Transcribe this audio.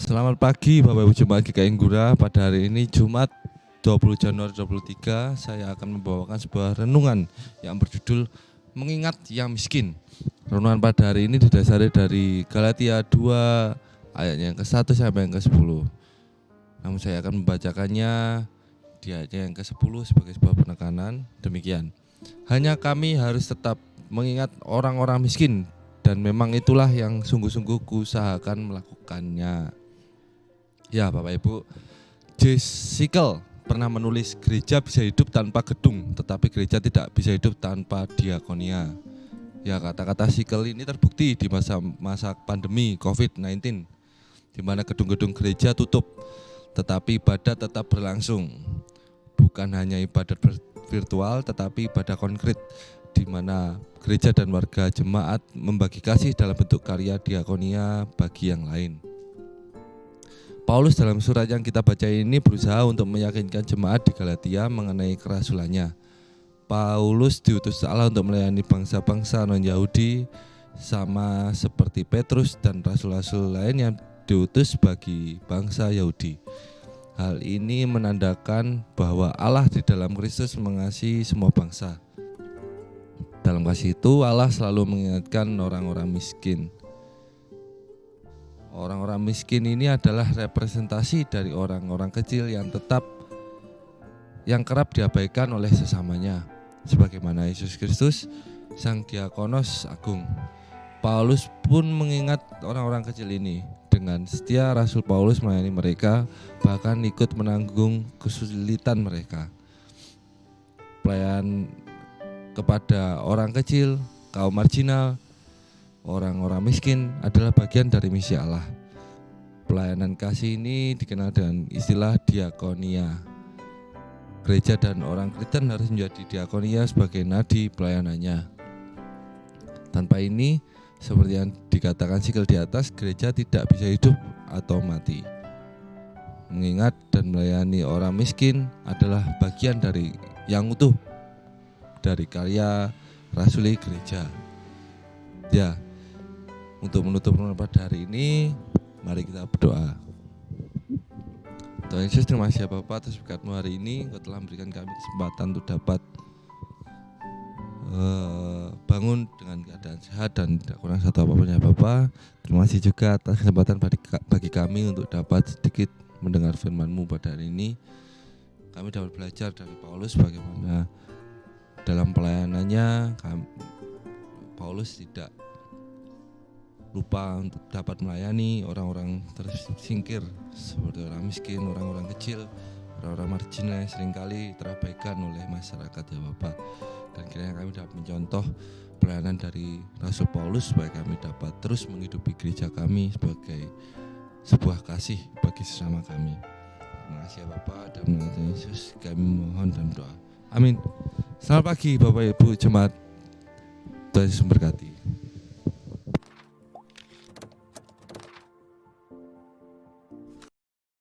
Selamat pagi Bapak Ibu Jemaat GKI Nggura. Pada hari ini Jumat 20 Januari 2023 saya akan membawakan sebuah renungan yang berjudul Mengingat yang Miskin. Renungan pada hari ini didasari dari Galatia 2 ayatnya yang ke-1 sampai yang ke-10. Namun saya akan membacakannya di ayatnya yang ke-10 sebagai sebuah penekanan. Demikian. Hanya kami harus tetap mengingat orang-orang miskin, dan memang itulah yang sungguh-sungguh kuusahakan melakukannya. Ya Bapak Ibu, J. Sikel pernah menulis gereja bisa hidup tanpa gedung, tetapi gereja tidak bisa hidup tanpa diakonia. Ya, kata-kata Sikel ini terbukti di masa pandemi COVID-19, di mana gedung-gedung gereja tutup, tetapi ibadat tetap berlangsung. Bukan hanya ibadat virtual, tetapi ibadah konkret, di mana gereja dan warga jemaat membagi kasih dalam bentuk karya diakonia bagi yang lain. Paulus dalam surat yang kita baca ini berusaha untuk meyakinkan jemaat di Galatia mengenai kerasulannya. Paulus diutus Allah untuk melayani bangsa-bangsa non-Yahudi, sama seperti Petrus dan rasul-rasul lain yang diutus bagi bangsa Yahudi. Hal ini menandakan bahwa Allah di dalam Kristus mengasihi semua bangsa. Dalam kasih itu Allah selalu mengingatkan orang-orang miskin. Orang-orang miskin ini adalah representasi dari orang-orang kecil yang kerap diabaikan oleh sesamanya. Sebagaimana Yesus Kristus, Sang Diakonos Agung. Paulus pun mengingat orang-orang kecil ini. Dengan setia Rasul Paulus melayani mereka, bahkan ikut menanggung kesulitan mereka. Pelayan kepada orang kecil, kaum marginal, orang-orang miskin adalah bagian dari misi Allah. Pelayanan kasih ini dikenal dengan istilah diakonia. Gereja dan orang Kristen harus menjadi diakonia sebagai nadi pelayanannya. Tanpa ini, seperti yang dikatakan Sikel di atas, gereja tidak bisa hidup atau mati. Mengingat dan melayani orang miskin adalah bagian dari yang utuh dari karya rasuli gereja. Ya, untuk menutup renungan pada hari ini, mari kita berdoa. Tuhan Yesus, terima kasih Bapa atas berkat-Mu hari ini. Engkau telah memberikan kami kesempatan untuk dapat bangun dengan keadaan sehat dan tidak kurang satu apapun ya Bapa. Terima kasih juga atas kesempatan bagi kami untuk dapat sedikit mendengar firman-Mu pada hari ini. Kami dapat belajar dari Paulus bagaimana dalam pelayanannya Paulus tidak lupa untuk dapat melayani orang-orang tersingkir seperti orang miskin, orang-orang kecil, orang-orang marginal yang seringkali terabaikan oleh masyarakat ya Bapak. Dan kiranya kami dapat mencontoh pelayanan dari Rasul Paulus supaya kami dapat terus menghidupi gereja kami sebagai sebuah kasih bagi sesama kami. Terima kasih ya Bapak, dan dalam nama Yesus kami mohon dan doa. Amin. Selamat pagi Bapak Ibu Jemaat. Tuhan Yesus memberkati.